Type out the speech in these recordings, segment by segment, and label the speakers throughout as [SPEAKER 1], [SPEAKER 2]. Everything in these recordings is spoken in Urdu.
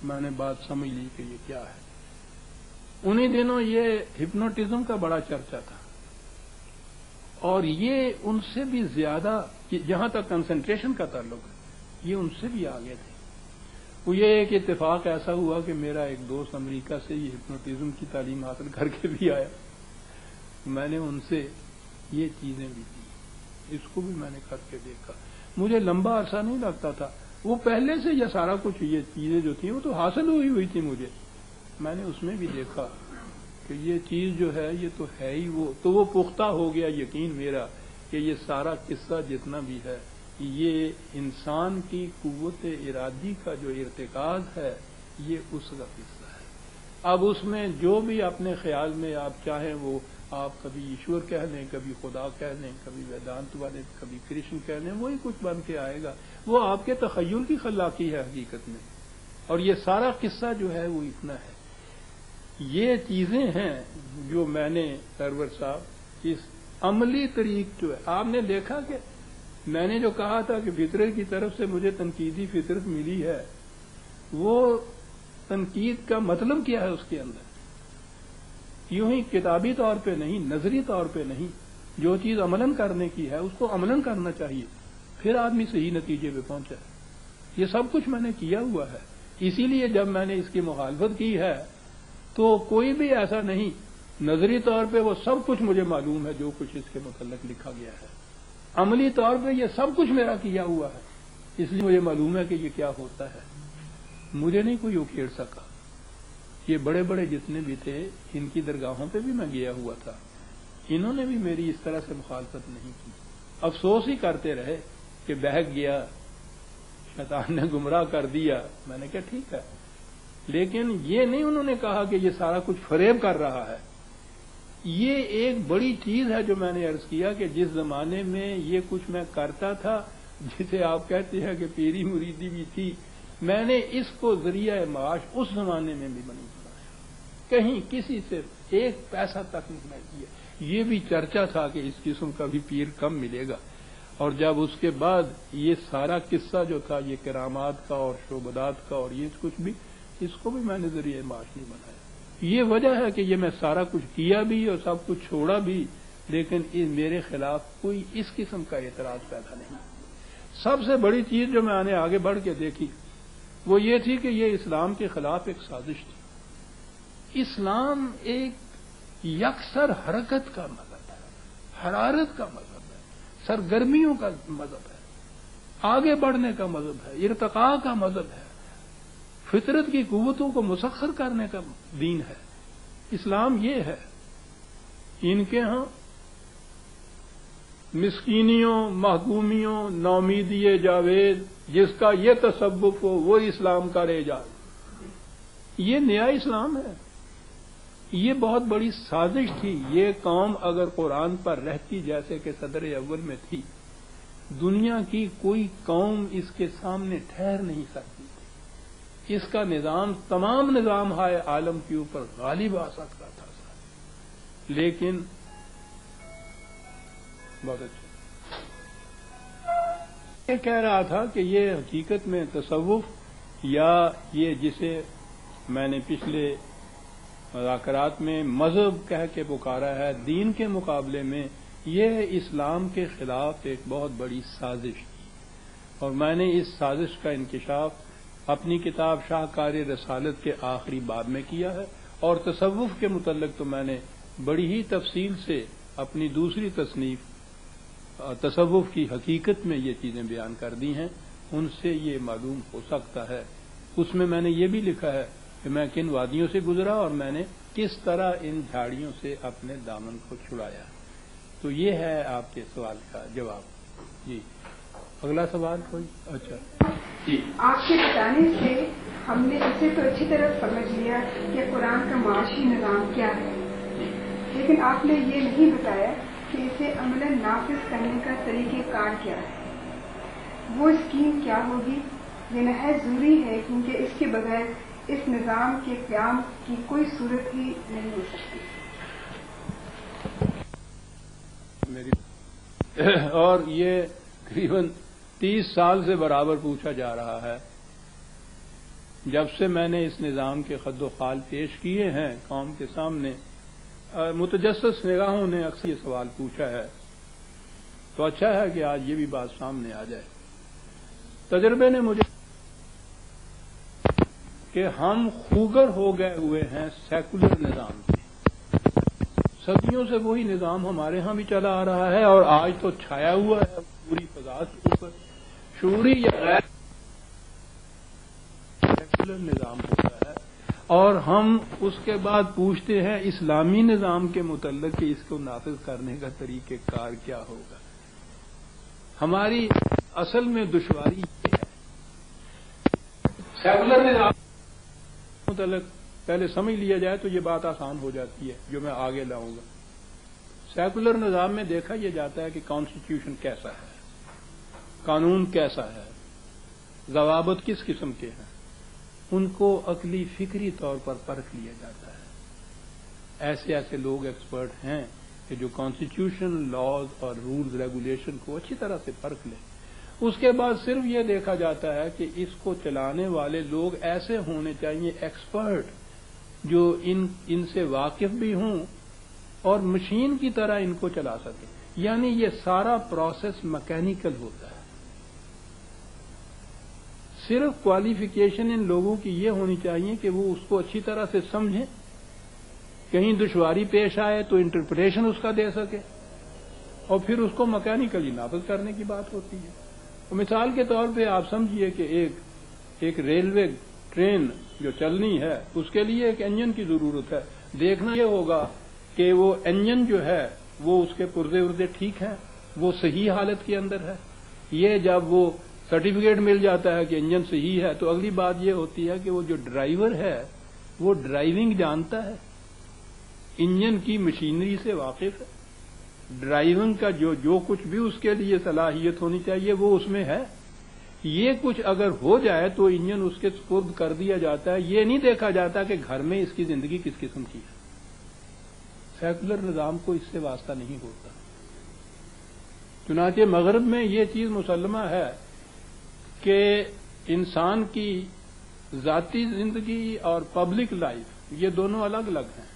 [SPEAKER 1] میں نے بات سمجھ لی کہ یہ کیا ہے۔ انہی دنوں یہ ہپنوٹزم کا بڑا چرچا تھا، اور یہ ان سے بھی زیادہ، جہاں تک کنسنٹریشن کا تعلق ہے، یہ ان سے بھی آگے تھے۔ وہ یہ ایک اتفاق ایسا ہوا کہ میرا ایک دوست امریکہ سے یہ ہپنوٹزم کی تعلیم حاصل کر کے بھی آیا، میں نے ان سے یہ چیزیں بھی دی، اس کو بھی میں نے کر کے دیکھا۔ مجھے لمبا عرصہ نہیں لگتا تھا، وہ پہلے سے یہ سارا کچھ، یہ چیزیں جو تھیں وہ تو حاصل ہوئی تھی مجھے، میں نے اس میں بھی دیکھا کہ یہ چیز جو ہے یہ تو ہے ہی وہ، تو وہ پختہ ہو گیا یقین میرا کہ یہ سارا قصہ جتنا بھی ہے یہ انسان کی قوت ارادی کا جو ارتکاز ہے یہ اس کا قصہ ہے۔ اب اس میں جو بھی اپنے خیال میں آپ چاہیں، وہ آپ کبھی ایشور کہہ لیں، کبھی خدا کہہ لیں، کبھی ویدانت والے، کبھی کرشن کہہ لیں، وہی کچھ بن کے آئے گا، وہ آپ کے تخیل کی خلاقی ہے حقیقت میں، اور یہ سارا قصہ جو ہے وہ اتنا ہے۔ یہ چیزیں ہیں جو میں نے سرور صاحب اس عملی طریق جو ہے، آپ نے دیکھا کہ میں نے جو کہا تھا کہ فطرت کی طرف سے مجھے تنقیدی فطرت ملی ہے، وہ تنقید کا مطلب کیا ہے اس کے اندر، یوں ہی کتابی طور پہ نہیں، نظری طور پہ نہیں، جو چیز عملاً کرنے کی ہے اس کو عملاً کرنا چاہیے، پھر آدمی صحیح نتیجے پہ پہنچا ہے۔ یہ سب کچھ میں نے کیا ہوا ہے، اسی لیے جب میں نے اس کی مخالفت کی ہے تو کوئی بھی ایسا نہیں، نظری طور پہ وہ سب کچھ مجھے معلوم ہے جو کچھ اس کے متعلق لکھا گیا ہے، عملی طور پہ یہ سب کچھ میرا کیا ہوا ہے، اس لیے مجھے معلوم ہے کہ یہ کیا ہوتا ہے۔ مجھے نہیں کوئی اکھیڑ سکا، یہ بڑے بڑے جتنے بھی تھے ان کی درگاہوں پہ بھی میں گیا ہوا تھا، انہوں نے بھی میری اس طرح سے مخالفت نہیں کی، افسوس ہی کرتے رہے کہ بہک گیا، شیطان نے گمراہ کر دیا۔ میں نے کہا ٹھیک ہے، لیکن یہ نہیں انہوں نے کہا کہ یہ سارا کچھ فریب کر رہا ہے۔ یہ ایک بڑی چیز ہے جو میں نے عرض کیا کہ جس زمانے میں یہ کچھ میں کرتا تھا، جسے آپ کہتے ہیں کہ پیری مریدی بھی تھی، میں نے اس کو ذریعہ معاش اس زمانے میں بھی نہیں بنایا، کہیں کسی سے ایک پیسہ تک نہیں کیا۔ یہ بھی چرچا تھا کہ اس قسم کا بھی پیر کم ملے گا، اور جب اس کے بعد یہ سارا قصہ جو تھا یہ کرامات کا اور شعبدات کا اور یہ کچھ بھی، اس کو بھی میں نے ذریعہ معاش نہیں بنایا۔ یہ وجہ ہے کہ یہ میں سارا کچھ کیا بھی اور سب کچھ چھوڑا بھی، لیکن میرے خلاف کوئی اس قسم کا اعتراض پیدا نہیں۔ سب سے بڑی چیز جو میں نے آگے بڑھ کے دیکھی وہ یہ تھی کہ یہ اسلام کے خلاف ایک سازش تھی۔ اسلام ایک یکسر حرکت کا مذہب ہے، حرارت کا مذہب ہے، سرگرمیوں کا مذہب ہے، آگے بڑھنے کا مذہب ہے، ارتقاء کا مذہب ہے، فطرت کی قوتوں کو مسخر کرنے کا دین ہے۔ اسلام یہ ہے۔ ان کے ہاں مسکینیوں، محکومیوں، نومیدی جاوید، جس کا یہ تصوف ہو وہ اسلام کا اعجاز، یہ نیا اسلام ہے۔ یہ بہت بڑی سازش تھی۔ یہ قوم اگر قرآن پر رہتی جیسے کہ صدر اول میں تھی، دنیا کی کوئی قوم اس کے سامنے ٹھہر نہیں سکتی تھی۔ اس کا نظام تمام نظام ہائے عالم کے اوپر غالب آ سکتا تھا، لیکن بہت اچھا یہ کہہ رہا تھا کہ یہ حقیقت میں تصوف، یا یہ جسے میں نے پچھلے مذاکرات میں مذہب کہہ کے پکارا ہے، دین کے مقابلے میں یہ اسلام کے خلاف ایک بہت بڑی سازش تھی، اور میں نے اس سازش کا انکشاف اپنی کتاب شاہکار رسالت کے آخری باب میں کیا ہے، اور تصوف کے متعلق تو میں نے بڑی ہی تفصیل سے اپنی دوسری تصنیف تصوف کی حقیقت میں یہ چیزیں بیان کر دی ہیں، ان سے یہ معلوم ہو سکتا ہے۔ اس میں نے یہ بھی لکھا ہے کہ میں کن وادیوں سے گزرا اور میں نے کس طرح ان جھاڑیوں سے اپنے دامن کو چھڑایا۔ تو یہ ہے آپ کے سوال کا جواب۔ جی اگلا سوال کوئی؟ اچھا جی،
[SPEAKER 2] آپ کے بتانے سے ہم نے اسے تو اچھی طرح سمجھ لیا کہ قرآن کا معاشی نظام کیا ہے، لیکن آپ نے یہ نہیں بتایا کہ اسے عملاً نافذ کرنے کا طریقہ کار کیا ہے، وہ اسکیم کیا ہوگی۔ یہ نہایت ضروری ہے کیونکہ اس کے بغیر اس نظام کے قیام کی کوئی صورت ہی نہیں ہو سکتی۔
[SPEAKER 1] اور یہ تقریباً 30 سال سے برابر پوچھا جا رہا ہے جب سے میں نے اس نظام کے خد و خال پیش کیے ہیں قوم کے سامنے، متجسس نگاہوں نے اکثر یہ سوال پوچھا ہے، تو اچھا ہے کہ آج یہ بھی بات سامنے آ جائے۔ تجربے نے مجھے کہ ہم خوگر ہو گئے ہوئے ہیں سیکولر نظام کے، صدیوں سے وہی نظام ہمارے ہاں بھی چلا آ رہا ہے، اور آج تو چھایا ہوا ہے پوری فضا کے اوپر، شعوری یا غیر سیکولر نظام ہوتا ہے، اور ہم اس کے بعد پوچھتے ہیں اسلامی نظام کے متعلق کہ اس کو نافذ کرنے کا طریقہ کار کیا ہوگا۔ ہماری اصل میں دشواری یہ ہے، سیکولر نظام کے متعلق پہلے سمجھ لیا جائے تو یہ بات آسان ہو جاتی ہے جو میں آگے لاؤں گا۔ سیکولر نظام میں دیکھا یہ جاتا ہے کہ کانسٹیٹیوشن کیسا ہے، قانون کیسا ہے، ضوابط کس قسم کے ہیں، ان کو عقلی فکری طور پر پرکھ لیا جاتا ہے۔ ایسے لوگ ایکسپرٹ ہیں کہ جو کانسٹیٹیوشن، لاز اور رولز ریگولیشن کو اچھی طرح سے پرکھ لیں۔ اس کے بعد صرف یہ دیکھا جاتا ہے کہ اس کو چلانے والے لوگ ایسے ہونے چاہیے ایکسپرٹ جو ان سے واقف بھی ہوں اور مشین کی طرح ان کو چلا سکیں، یعنی یہ سارا پروسیس میکینیکل ہوتا ہے۔ صرف کوالیفیکیشن ان لوگوں کی یہ ہونی چاہیے کہ وہ اس کو اچھی طرح سے سمجھیں، کہیں دشواری پیش آئے تو انٹرپریٹیشن اس کا دے سکے، اور پھر اس کو میکینیکلی نافذ کرنے کی بات ہوتی ہے۔ مثال کے طور پہ آپ سمجھیے کہ ایک ریلوے ٹرین جو چلنی ہے اس کے لیے ایک انجن کی ضرورت ہے۔ دیکھنا یہ ہوگا کہ وہ انجن جو ہے وہ اس کے پرزے ورزے ٹھیک ہیں، وہ صحیح حالت کے اندر ہے۔ یہ جب وہ سرٹیفکیٹ مل جاتا ہے کہ انجن صحیح ہے تو اگلی بات یہ ہوتی ہے کہ وہ جو ڈرائیور ہے وہ ڈرائیونگ جانتا ہے، انجن کی مشینری سے واقف ہے، ڈرائیونگ کا جو کچھ بھی اس کے لیے صلاحیت ہونی چاہیے وہ اس میں ہے۔ یہ کچھ اگر ہو جائے تو انجن اس کے سپرد کر دیا جاتا ہے، یہ نہیں دیکھا جاتا کہ گھر میں اس کی زندگی کس قسم کی ہے۔ سیکولر نظام کو اس سے واسطہ نہیں ہوتا۔ چنانچہ مغرب میں یہ چیز مسلمہ ہے کہ انسان کی ذاتی زندگی اور پبلک لائف یہ دونوں الگ الگ ہیں،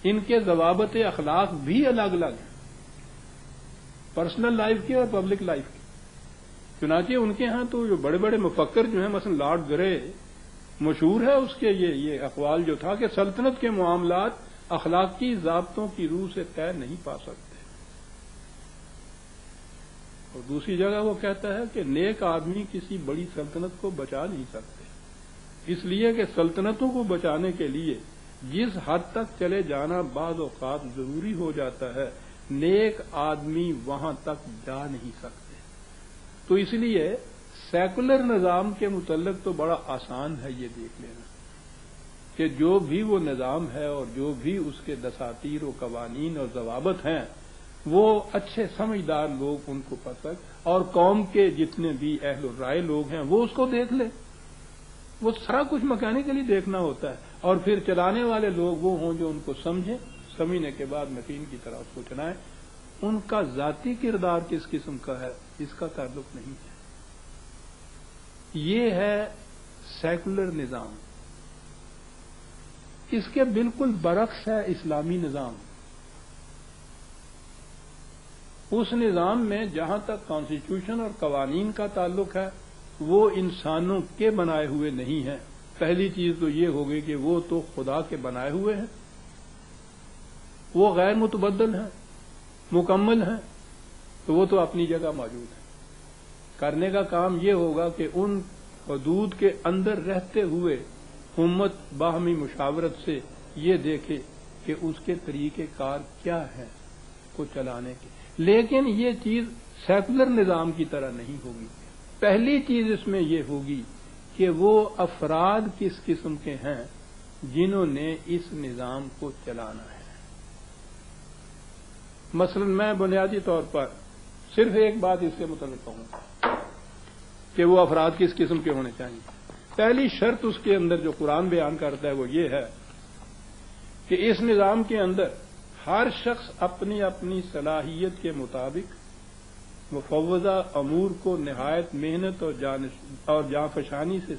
[SPEAKER 1] ان کے ضوابط اخلاق بھی الگ الگ ہیں، پرسنل لائف کی اور پبلک لائف کی۔ چنانچہ ان کے ہاں تو جو بڑے بڑے مفکر جو ہیں، مثلا لارڈ گرے مشہور ہے اس کے یہ اقوال جو تھا کہ سلطنت کے معاملات اخلاقی ضابطوں کی روح سے طے نہیں پا سکتے، اور دوسری جگہ وہ کہتا ہے کہ نیک آدمی کسی بڑی سلطنت کو بچا نہیں سکتے، اس لیے کہ سلطنتوں کو بچانے کے لیے جس حد تک چلے جانا بعض اوقات ضروری ہو جاتا ہے، نیک آدمی وہاں تک جا نہیں سکتے۔ تو اس لیے سیکولر نظام کے متعلق تو بڑا آسان ہے یہ دیکھ لینا کہ جو بھی وہ نظام ہے اور جو بھی اس کے دساتیر و قوانین اور ضوابط ہیں وہ اچھے سمجھدار لوگ ان کو پسند، اور قوم کے جتنے بھی اہل الرائے لوگ ہیں وہ اس کو دیکھ لیں۔ وہ سارا کچھ میکینیکلی دیکھنا ہوتا ہے، اور پھر چلانے والے لوگ وہ ہوں جو ان کو سمجھیں، سمجھنے کے بعد مشین کی طرح اس کو چلائیں۔ ان کا ذاتی کردار کس قسم کا ہے اس کا تعلق نہیں ہے۔ یہ ہے سیکولر نظام۔ اس کے بالکل برعکس ہے اسلامی نظام۔ اس نظام میں جہاں تک کانسٹیٹیوشن اور قوانین کا تعلق ہے وہ انسانوں کے بنائے ہوئے نہیں ہیں۔ پہلی چیز تو یہ ہوگی کہ وہ تو خدا کے بنائے ہوئے ہیں، وہ غیر متبدل ہیں، مکمل ہیں، تو وہ تو اپنی جگہ موجود ہیں۔ کرنے کا کام یہ ہوگا کہ ان حدود کے اندر رہتے ہوئے امت باہمی مشاورت سے یہ دیکھے کہ اس کے طریقہ کار کیا ہیں کو چلانے کے، لیکن یہ چیز سیکولر نظام کی طرح نہیں ہوگی۔ پہلی چیز اس میں یہ ہوگی کہ وہ افراد کس قسم کے ہیں جنہوں نے اس نظام کو چلانا ہے۔ مثلا میں بنیادی طور پر صرف ایک بات اس سے متعلق کہوں کہ وہ افراد کس قسم کے ہونے چاہیے۔ پہلی شرط اس کے اندر جو قرآن بیان کرتا ہے وہ یہ ہے کہ اس نظام کے اندر ہر شخص اپنی اپنی صلاحیت کے مطابق مفوضہ امور کو نہایت محنت اور جانفشانی سے